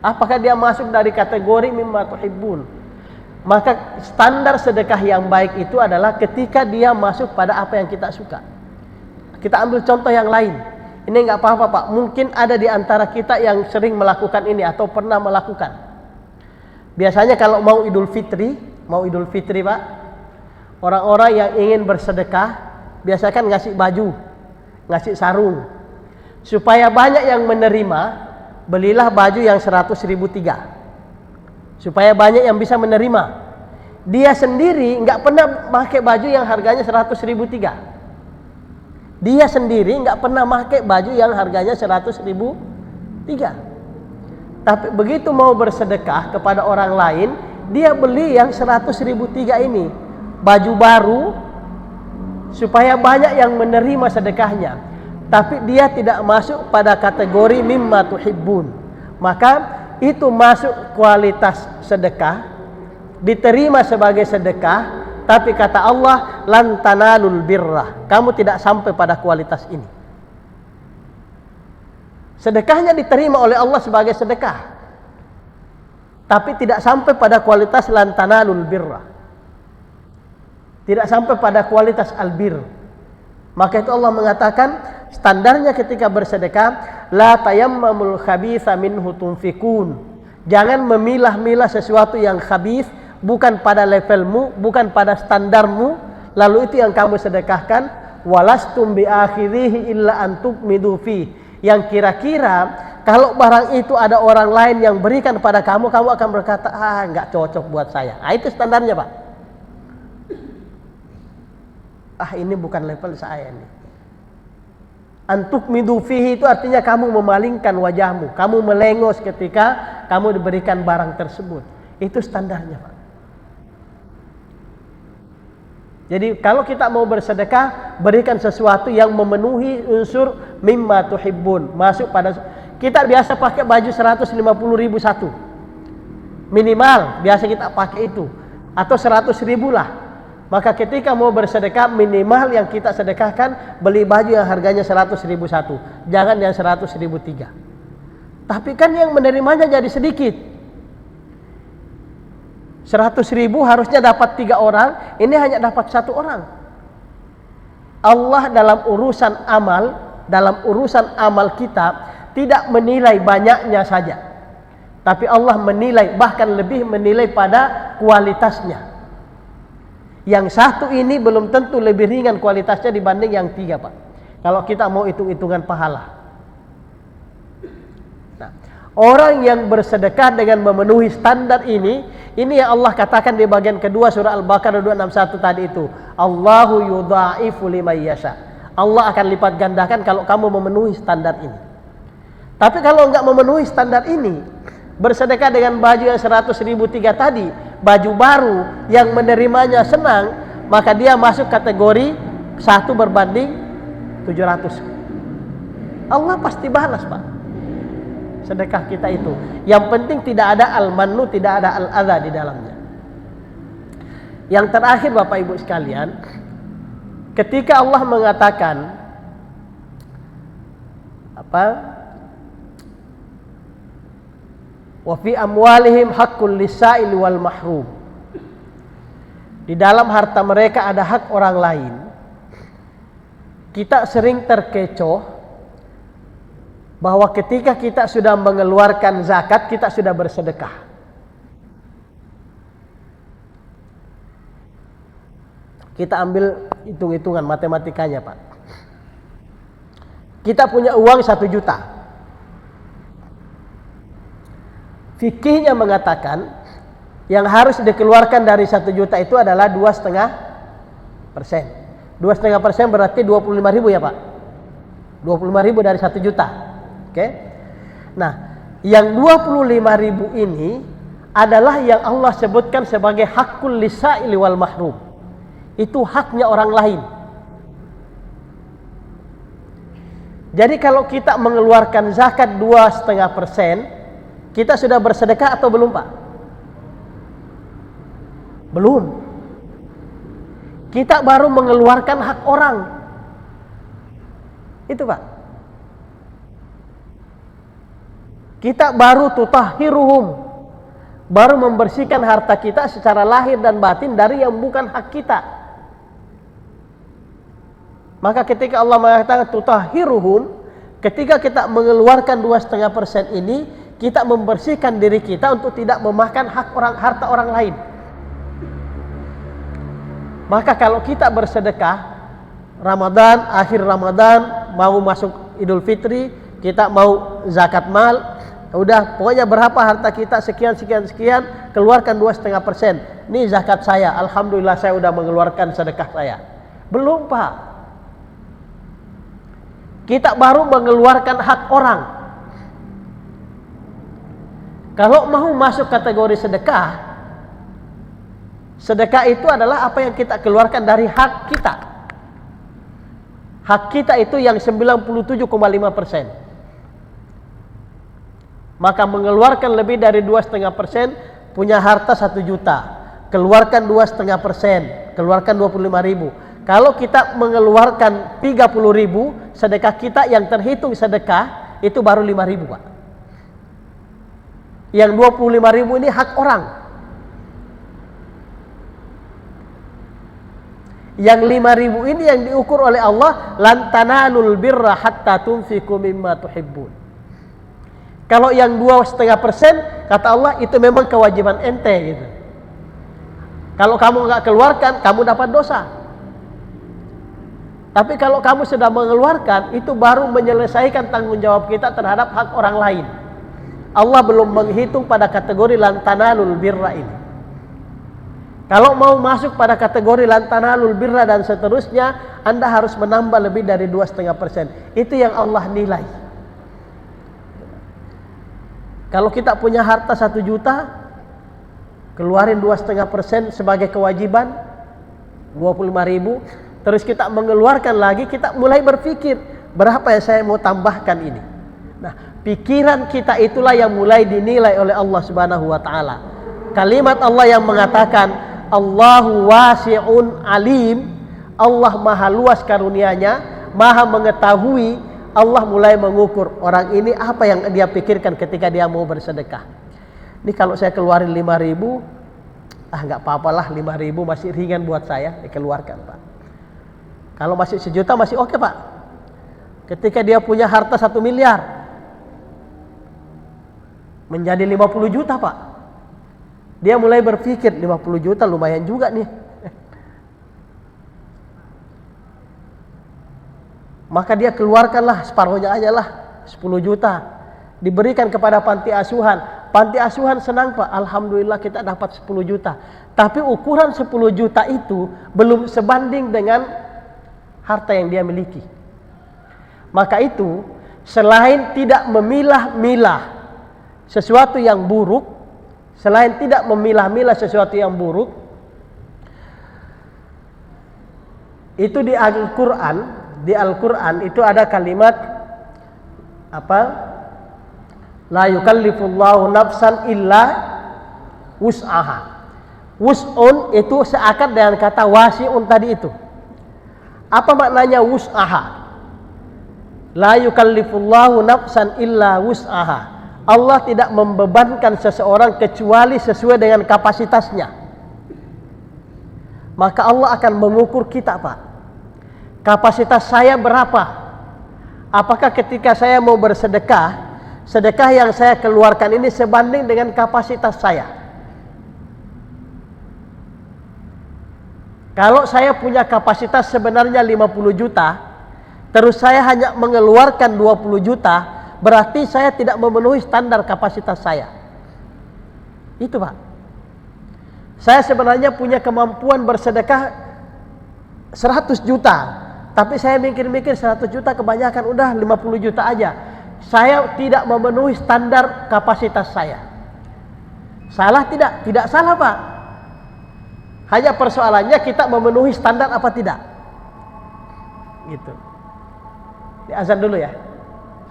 Apakah dia masuk dari kategori mimma tuhibbun? Maka standar sedekah yang baik itu adalah ketika dia masuk pada apa yang kita suka. Kita ambil contoh yang lain. Ini nggak apa-apa, Pak. Mungkin ada di antara kita yang sering melakukan ini atau pernah melakukan. Biasanya kalau mau Idul Fitri, Pak, orang-orang yang ingin bersedekah biasanya kan ngasih baju, ngasih sarung. Supaya banyak yang menerima, belilah baju yang 100.003. Supaya banyak yang bisa menerima. Dia sendiri nggak pernah pakai baju yang harganya 100.003. Dia sendiri nggak pernah pakai baju yang harganya 100.000 tiga. Tapi begitu mau bersedekah kepada orang lain, dia beli yang 100.000 tiga ini, baju baru, supaya banyak yang menerima sedekahnya. Tapi dia tidak masuk pada kategori mimma tuhibbun. Maka itu masuk kualitas sedekah, diterima sebagai sedekah. Tapi kata Allah, lan tanalul birra, kamu tidak sampai pada kualitas ini. Sedekahnya diterima oleh Allah sebagai sedekah, tapi tidak sampai pada kualitas lan tanalul birra, tidak sampai pada kualitas albir. Maka itu Allah mengatakan standarnya ketika bersedekah, la tayammamul khabitha minhu tunfikun, jangan memilah-milah sesuatu yang khabith, bukan pada levelmu, bukan pada standarmu, lalu itu yang kamu sedekahkan. Walastum bi akhirihi illa an tuqmidu fi, yang kira-kira kalau barang itu ada orang lain yang berikan pada kamu, kamu akan berkata, nggak cocok buat saya. Itu standarnya, Pak. Ini bukan level saya nih. An tuqmidu fihi itu artinya kamu memalingkan wajahmu, kamu melengos ketika kamu diberikan barang tersebut. Itu standarnya, Pak. Jadi kalau kita mau bersedekah, berikan sesuatu yang memenuhi unsur mimma tuhibbun. Masuk pada, kita biasa pakai baju 150.000 satu. Minimal biasa kita pakai itu, atau 100.000 lah. Maka ketika mau bersedekah, minimal yang kita sedekahkan beli baju yang harganya 100.000 satu. Jangan yang 100.000 tiga. Tapi kan yang menerimanya jadi sedikit. 100.000 harusnya dapat 3 orang, ini hanya dapat 1 orang. Allah dalam urusan amal kita tidak menilai banyaknya saja, tapi Allah menilai, bahkan lebih menilai pada kualitasnya. Yang satu ini belum tentu lebih ringan kualitasnya dibanding yang 3, Pak, kalau kita mau hitung-hitungan pahala. Orang yang bersedekah dengan memenuhi standar ini yang Allah katakan di bagian kedua surah Al-Baqarah 261 tadi itu. Allahu yudha'ifu liman yasha. Allah akan lipat gandakan kalau kamu memenuhi standar ini. Tapi kalau enggak memenuhi standar ini, bersedekah dengan baju yang 100.000 tiga tadi, baju baru yang menerimanya senang, maka dia masuk kategori 1 berbanding 700. Allah pasti balas, Pak, sedekah kita itu. Yang penting tidak ada al-mannu, tidak ada al-adha di dalamnya. Yang terakhir, Bapak Ibu sekalian, ketika Allah mengatakan wa fi amwalihim haqqul lis-sa'ili wal mahrum, di dalam harta mereka ada hak orang lain. Kita sering terkecoh bahwa ketika kita sudah mengeluarkan zakat, kita sudah bersedekah. Kita ambil hitung-hitungan matematikanya, Pak. Kita punya uang 1 juta. Fikihnya mengatakan yang harus dikeluarkan dari 1 juta itu adalah 2,5%. 2,5% berarti 25.000 ya, Pak. 25.000 dari 1 juta. Oke. Nah, yang 25.000 ini adalah yang Allah sebutkan sebagai haqqul lisa'ili wal mahrum. Itu haknya orang lain. Jadi kalau kita mengeluarkan zakat 2,5%, kita sudah bersedekah atau belum, Pak? Belum. Kita baru mengeluarkan hak orang. Itu, Pak. Kita baru tutahhiruhum, baru membersihkan harta kita secara lahir dan batin dari yang bukan hak kita. Maka ketika Allah mengatakan tutahhiruhum, ketika kita mengeluarkan 2,5% ini, kita membersihkan diri kita untuk tidak memakan harta orang lain. Maka kalau kita bersedekah Ramadan, akhir Ramadan, mau masuk Idul Fitri, kita mau zakat mal, udah pokoknya berapa harta kita sekian, keluarkan 2,5%. Ini zakat saya, alhamdulillah saya udah mengeluarkan sedekah saya. Belum, Pak. Kita baru mengeluarkan hak orang. Kalau mau masuk kategori sedekah, sedekah itu adalah apa yang kita keluarkan dari hak kita. Hak kita itu yang 97,5%. Maka mengeluarkan lebih dari 2,5%, punya harta 1 juta, keluarkan 2,5%, keluarkan 25.000. Kalau kita mengeluarkan 30.000, sedekah kita yang terhitung sedekah itu baru 5.000, Pak. Yang 25.000 ini hak orang. Yang 5.000 ini yang diukur oleh Allah, lan tanalul birra hatta tunfiqu mimma tuhibbun. Kalau yang 2,5%, kata Allah, itu memang kewajiban ente gitu. Kalau kamu enggak keluarkan, kamu dapat dosa. Tapi kalau kamu sudah mengeluarkan, itu baru menyelesaikan tanggung jawab kita terhadap hak orang lain. Allah belum menghitung pada kategori lan tanalul birra ini. Kalau mau masuk pada kategori lan tanalul birra dan seterusnya, Anda harus menambah lebih dari 2,5%. Itu yang Allah nilai. Kalau kita punya harta 1 juta, keluarin 2,5% sebagai kewajiban, 25.000. Terus kita mengeluarkan lagi, kita mulai berpikir, berapa yang saya mau tambahkan ini. Nah, pikiran kita itulah yang mulai dinilai oleh Allah Subhanahu wa taala. Kalimat Allah yang mengatakan Allahu wasi'un alim, Allah maha luas karunia-Nya, maha mengetahui. Allah mulai mengukur orang ini apa yang dia pikirkan ketika dia mau bersedekah. Ini kalau saya keluarin 5.000, enggak apa-apalah, 5.000 masih ringan buat saya, dikeluarkan, Pak. Kalau masih 1 juta masih oke, Pak. Ketika dia punya harta 1 miliar menjadi 50 juta, Pak. Dia mulai berpikir 50 juta lumayan juga nih. Maka dia keluarkanlah separuhnya aja lah, 10 juta. Diberikan kepada panti asuhan. Panti asuhan senang, Pak. Alhamdulillah kita dapat 10 juta. Tapi ukuran 10 juta itu belum sebanding dengan harta yang dia miliki. Maka itu, selain tidak memilah-milah sesuatu yang buruk, selain tidak memilah-milah sesuatu yang buruk, itu di Al-Quran itu ada kalimat apa? La yukallifullahu nafsan illa wus'aha. Wus'un itu seakat dengan kata wasi'un tadi itu. Apa maknanya wus'aha? La yukallifullahu nafsan illa wus'aha. Allah tidak membebankan seseorang kecuali sesuai dengan kapasitasnya. Maka Allah akan mengukur kita, Pak. Kapasitas saya berapa? Apakah ketika saya mau bersedekah, sedekah yang saya keluarkan ini sebanding dengan kapasitas saya? Kalau saya punya kapasitas sebenarnya 50 juta, terus saya hanya mengeluarkan 20 juta, berarti saya tidak memenuhi standar kapasitas saya. Itu, Pak. Saya sebenarnya punya kemampuan bersedekah 100 juta. Tapi saya mikir-mikir 100 juta kebanyakan, udah 50 juta aja. Saya tidak memenuhi standar kapasitas saya. Salah tidak? Tidak salah, Pak. Hanya persoalannya kita memenuhi standar apa tidak. Gitu. Di azan dulu ya.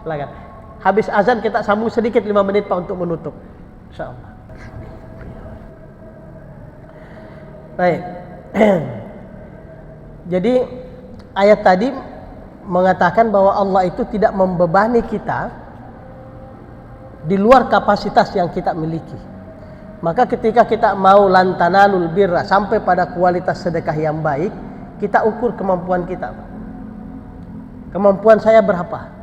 Silakan. Habis azan kita sambung sedikit 5 menit, Pak, untuk menutup. Insyaallah. Baik. Jadi ayat tadi mengatakan bahwa Allah itu tidak membebani kita di luar kapasitas yang kita miliki. Maka ketika kita mau lantanalul birra, sampai pada kualitas sedekah yang baik, kita ukur kemampuan kita. Kemampuan saya berapa?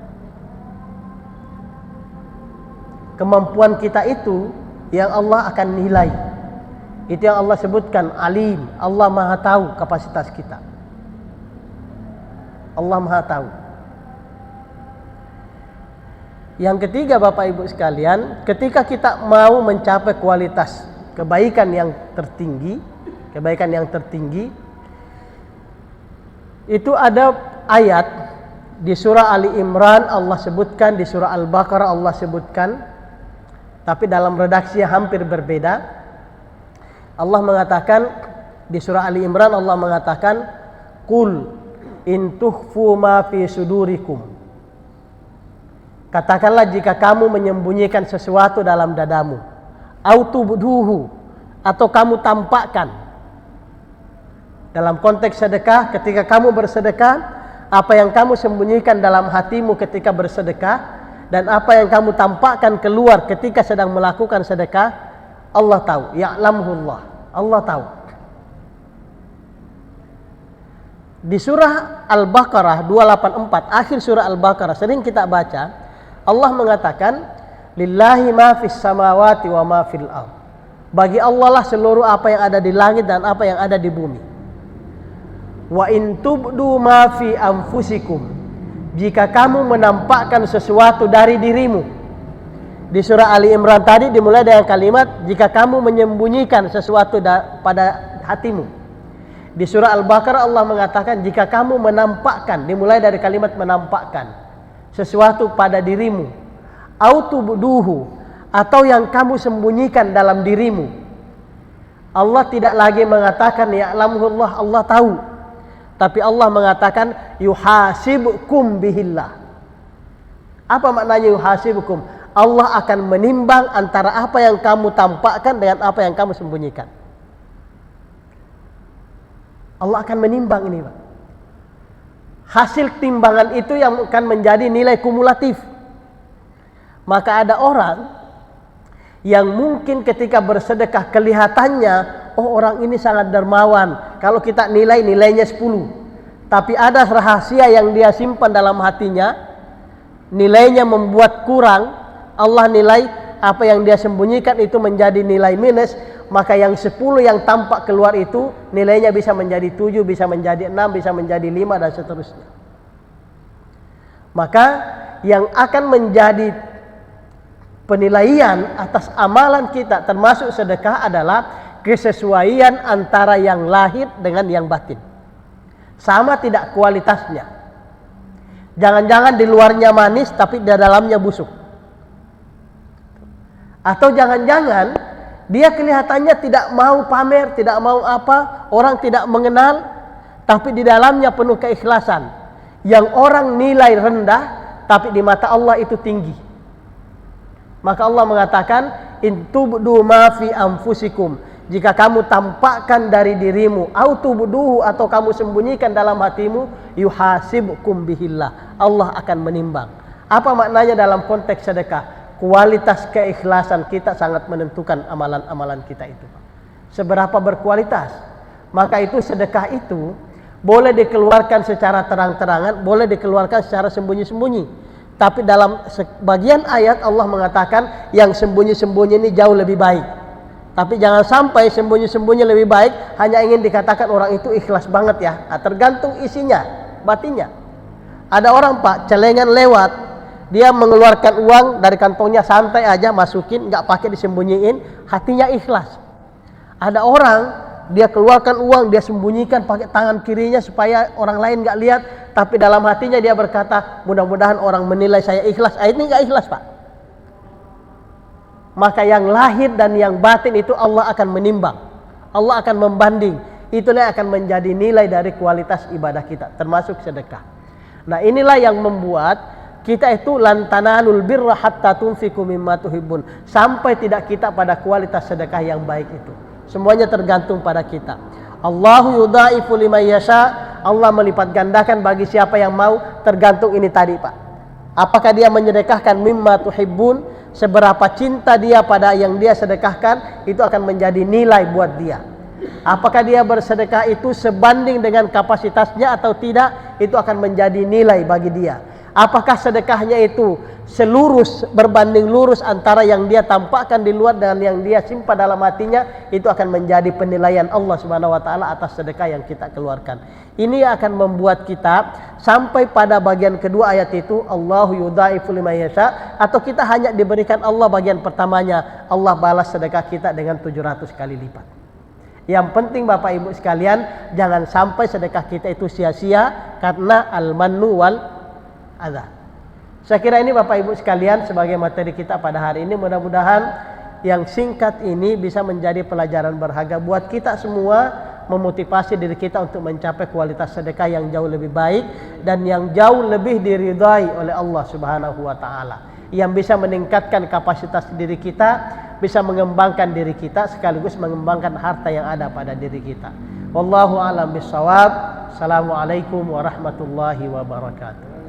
Kemampuan kita itu yang Allah akan nilai. Itu yang Allah sebutkan alim. Allah maha tahu kapasitas kita. Allah maha tahu. Yang ketiga, Bapak Ibu sekalian, ketika kita mau mencapai kualitas kebaikan yang tertinggi, itu ada ayat Di surah Ali Imran Allah sebutkan, di surah Al-Baqarah Allah sebutkan, tapi dalam redaksi yang hampir berbeda. Allah mengatakan di surah Ali Imran, Allah mengatakan, "Qul in tukhfu ma fi sudurikum." Katakanlah jika kamu menyembunyikan sesuatu dalam dadamu, au tubduhu, atau kamu tampakkan. Dalam konteks sedekah, ketika kamu bersedekah, apa yang kamu sembunyikan dalam hatimu ketika bersedekah dan apa yang kamu tampakkan keluar ketika sedang melakukan sedekah, Allah tahu. Ya'lamuhullah, Allah tahu. Di surah Al-Baqarah 284, akhir surah Al-Baqarah sering kita baca, Allah mengatakan, "Lillahi ma fis samawati wa ma fil ardh." Bagi Allah lah seluruh apa yang ada di langit dan apa yang ada di bumi. Wa in tubdu ma fi anfusikum, jika kamu menampakkan sesuatu dari dirimu. Di surah Ali Imran tadi dimulai dengan kalimat jika kamu menyembunyikan sesuatu pada hatimu. Di surah Al-Baqarah Allah mengatakan jika kamu menampakkan, dimulai dari kalimat menampakkan sesuatu pada dirimu. Au tubduhu, atau yang kamu sembunyikan dalam dirimu. Allah tidak lagi mengatakan ya'lamuhullah, Allah tahu. Tapi Allah mengatakan yuhasibukum bihillah. Apa maknanya yuhasibukum? Allah akan menimbang antara apa yang kamu tampakkan dengan apa yang kamu sembunyikan. Allah akan menimbang ini, Pak. Hasil timbangan itu yang akan menjadi nilai kumulatif. Maka ada orang yang mungkin ketika bersedekah kelihatannya, oh orang ini sangat dermawan. Kalau kita nilainya 10. Tapi ada rahasia yang dia simpan dalam hatinya. Nilainya membuat kurang. Allah nilai apa yang dia sembunyikan itu menjadi nilai minus. Maka yang 10 yang tampak keluar itu nilainya bisa menjadi 7, bisa menjadi 6, bisa menjadi 5 dan seterusnya. Maka yang akan menjadi penilaian atas amalan kita termasuk sedekah adalah kesesuaian antara yang lahir dengan yang batin. Sama tidak kualitasnya. Jangan-jangan di luarnya manis tapi di dalamnya busuk. Atau jangan-jangan dia kelihatannya tidak mau pamer, tidak mau apa, orang tidak mengenal, tapi di dalamnya penuh keikhlasan. Yang orang nilai rendah tapi di mata Allah itu tinggi. Maka Allah mengatakan in tubdu ma fi anfusikum, jika kamu tampakkan dari dirimu, au tubduhu, atau kamu sembunyikan dalam hatimu, yuhasibukum bihillah, Allah akan menimbang. Apa maknanya dalam konteks sedekah? Kualitas keikhlasan kita sangat menentukan amalan-amalan kita itu. Seberapa berkualitas? Maka itu sedekah itu boleh dikeluarkan secara terang-terangan, boleh dikeluarkan secara sembunyi-sembunyi. Tapi dalam sebagian ayat Allah mengatakan yang sembunyi-sembunyi ini jauh lebih baik. Tapi jangan sampai sembunyi-sembunyi lebih baik hanya ingin dikatakan orang itu ikhlas banget ya. Nah, tergantung isinya, batinnya. Ada orang Pak, celengan lewat, dia mengeluarkan uang dari kantongnya santai aja masukin, nggak pakai disembunyiin, hatinya ikhlas. Ada orang dia keluarkan uang, dia sembunyikan pakai tangan kirinya supaya orang lain nggak lihat, tapi dalam hatinya dia berkata, mudah-mudahan orang menilai saya ikhlas. Ini nggak ikhlas Pak. Maka yang lahir dan yang batin itu Allah akan menimbang, Allah akan membanding. Itulah yang akan menjadi nilai dari kualitas ibadah kita, termasuk sedekah. Nah inilah yang membuat kita itu lan tanalul birra hatta tunfiqu mimma tuhibbun, sampai tidak kita pada kualitas sedekah yang baik itu. Semuanya tergantung pada kita. Allahu yudhaifu liman yasha, Allah melipat gandakan bagi siapa yang mau, tergantung ini tadi Pak. Apakah dia menyedekahkan mimma tuhibbun, seberapa cinta dia pada yang dia sedekahkan, itu akan menjadi nilai buat dia. Apakah dia bersedekah itu sebanding dengan kapasitasnya atau tidak, itu akan menjadi nilai bagi dia. Apakah sedekahnya itu selurus, berbanding lurus antara yang dia tampakkan di luar dan yang dia simpan dalam hatinya, itu akan menjadi penilaian Allah Subhanahu wa taala atas sedekah yang kita keluarkan. Ini akan membuat kita sampai pada bagian kedua ayat itu, Allahu yudhaifu liman yasha, atau kita hanya diberikan Allah bagian pertamanya, Allah balas sedekah kita dengan 700 kali lipat. Yang penting Bapak Ibu sekalian, jangan sampai sedekah kita itu sia-sia karena al-mannu wal adza. Saya kira ini Bapak Ibu sekalian sebagai materi kita pada hari ini, mudah-mudahan yang singkat ini bisa menjadi pelajaran berharga buat kita semua, memotivasi diri kita untuk mencapai kualitas sedekah yang jauh lebih baik dan yang jauh lebih diridhai oleh Allah Subhanahu wa taala, yang bisa meningkatkan kapasitas diri kita, bisa mengembangkan diri kita sekaligus mengembangkan harta yang ada pada diri kita. Wallahu a'lam bishawab. Assalamualaikum warahmatullahi wabarakatuh.